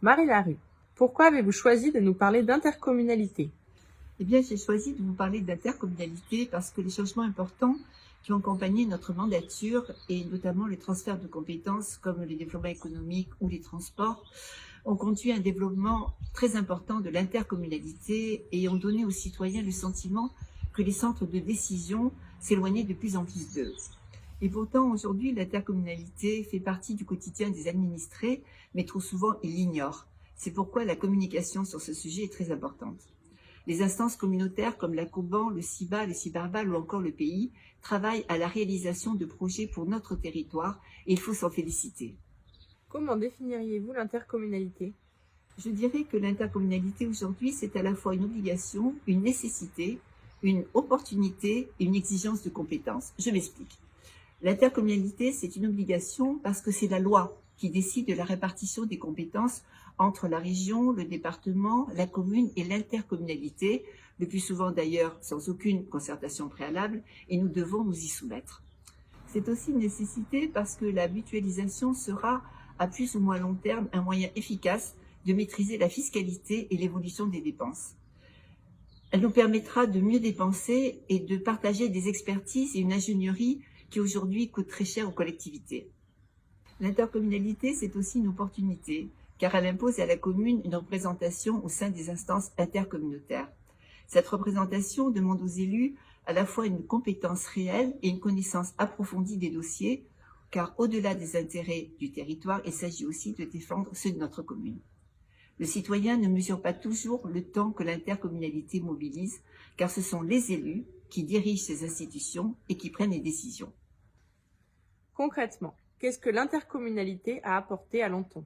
Marie Larue, pourquoi avez-vous choisi de nous parler d'intercommunalité? Eh bien, j'ai choisi de vous parler d'intercommunalité parce que les changements importants qui ont accompagné notre mandature, et notamment les transferts de compétences comme le développement économique ou les transports, ont conduit à un développement très important de l'intercommunalité et ont donné aux citoyens le sentiment que les centres de décision s'éloignaient de plus en plus d'eux. Et pourtant, aujourd'hui, l'intercommunalité fait partie du quotidien des administrés, mais trop souvent, ils l'ignorent. C'est pourquoi la communication sur ce sujet est très importante. Les instances communautaires comme la COBAN, le CIBA, le CIBARBAL ou encore le pays travaillent à la réalisation de projets pour notre territoire et il faut s'en féliciter. Comment définiriez-vous l'intercommunalité? Je dirais que l'intercommunalité aujourd'hui, c'est à la fois une obligation, une nécessité, une opportunité et une exigence de compétence. Je m'explique. L'intercommunalité, c'est une obligation parce que c'est la loi qui décide de la répartition des compétences entre la région, le département, la commune et l'intercommunalité, le plus souvent d'ailleurs sans aucune concertation préalable, et nous devons nous y soumettre. C'est aussi une nécessité parce que la mutualisation sera, à plus ou moins long terme, un moyen efficace de maîtriser la fiscalité et l'évolution des dépenses. Elle nous permettra de mieux dépenser et de partager des expertises et une ingénierie qui aujourd'hui coûte très cher aux collectivités. L'intercommunalité, c'est aussi une opportunité, car elle impose à la commune une représentation au sein des instances intercommunautaires. Cette représentation demande aux élus à la fois une compétence réelle et une connaissance approfondie des dossiers, car au-delà des intérêts du territoire, il s'agit aussi de défendre ceux de notre commune. Le citoyen ne mesure pas toujours le temps que l'intercommunalité mobilise, car ce sont les élus qui dirigent ces institutions et qui prennent les décisions. Concrètement, qu'est-ce que l'intercommunalité a apporté à Lenton?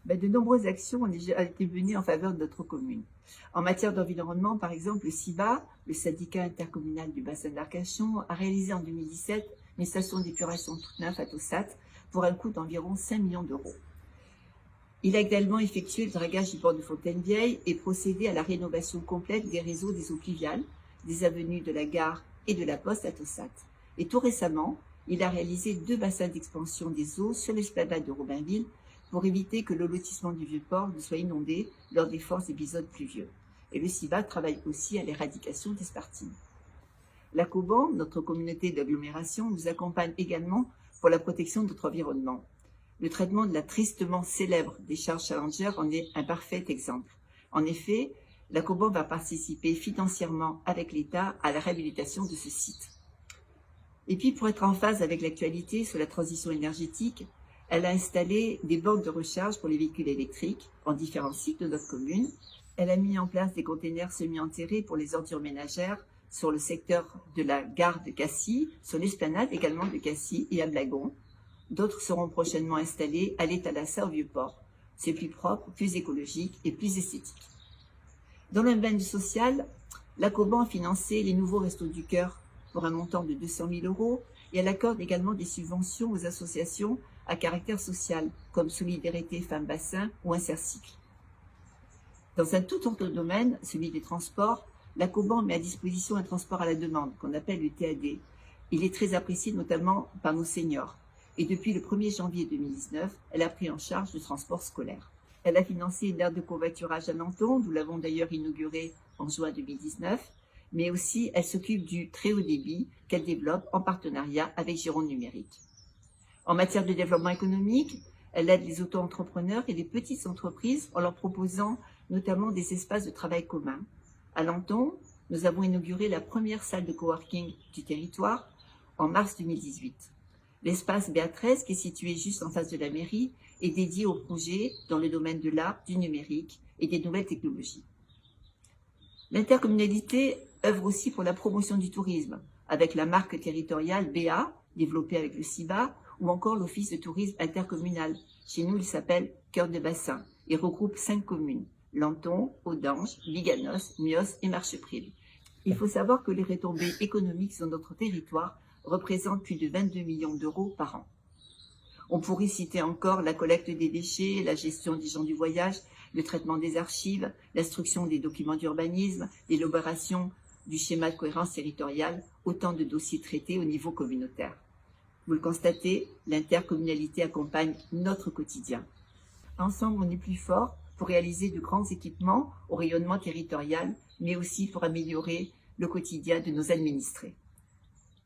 De nombreuses actions ont déjà été menées en faveur de notre commune. En matière d'environnement, par exemple, le CIBA, le syndicat intercommunal du bassin d'Arcachon, a réalisé en 2017 une station d'épuration toute neuve à Tossat pour un coût d'environ 5 millions d'euros. Il a également effectué le dragage du port de Fontaine-Vieille et procédé à la rénovation complète des réseaux des eaux pluviales, des avenues de la gare et de la poste à Tossat. Et tout récemment, il a réalisé 2 bassins d'expansion des eaux sur l'esplanade de Robinville pour éviter que le lotissement du Vieux-Port ne soit inondé lors des forts épisodes pluvieux. Et le CIBA travaille aussi à l'éradication des spartines. La COBAN, notre communauté d'agglomération, nous accompagne également pour la protection de notre environnement. Le traitement de la tristement célèbre décharge Challenger en est un parfait exemple. En effet, la COBAN va participer financièrement avec l'État à la réhabilitation de ce site. Et puis, pour être en phase avec l'actualité sur la transition énergétique, elle a installé des bornes de recharge pour les véhicules électriques en différents sites de notre commune. Elle a mis en place des containers semi-enterrés pour les ordures ménagères sur le secteur de la gare de Cassis, sur l'esplanade également de Cassis et à Blagon. D'autres seront prochainement installés à l'Étalassa au Vieux-Port. C'est plus propre, plus écologique et plus esthétique. Dans le domaine social, la COBAN a financé les nouveaux Restos du Cœur pour un montant de 200 000 euros et elle accorde également des subventions aux associations à caractère social, comme Solidarité Femmes Bassin ou Insercycle. Dans un tout autre domaine, celui des transports, la COBAN met à disposition un transport à la demande, qu'on appelle le TAD. Il est très apprécié notamment par nos seniors. Et depuis le 1er janvier 2019, elle a pris en charge le transport scolaire. Elle a financé une aire de covoiturage à Lenton, nous l'avons d'ailleurs inaugurée en juin 2019, mais aussi elle s'occupe du très haut débit qu'elle développe en partenariat avec Gironde Numérique. En matière de développement économique, elle aide les auto-entrepreneurs et les petites entreprises en leur proposant notamment des espaces de travail communs. À Lenton, nous avons inauguré la première salle de coworking du territoire en mars 2018. L'espace BA13, qui est situé juste en face de la mairie, est dédié aux projets dans le domaine de l'art, du numérique et des nouvelles technologies. L'intercommunalité œuvre aussi pour la promotion du tourisme, avec la marque territoriale BA, développée avec le CIBA, ou encore l'Office de tourisme intercommunal. Chez nous, il s'appelle Cœur de Bassin et regroupe 5 communes, Lenton, Audange, Biganos, Mios et Marcheprille. Il faut savoir que les retombées économiques sur notre territoire représentent plus de 22 millions d'euros par an. On pourrait citer encore la collecte des déchets, la gestion des gens du voyage, le traitement des archives, l'instruction des documents d'urbanisme, l'élaboration du schéma de cohérence territoriale, autant de dossiers traités au niveau communautaire. Vous le constatez, l'intercommunalité accompagne notre quotidien. Ensemble, on est plus fort pour réaliser de grands équipements au rayonnement territorial, mais aussi pour améliorer le quotidien de nos administrés.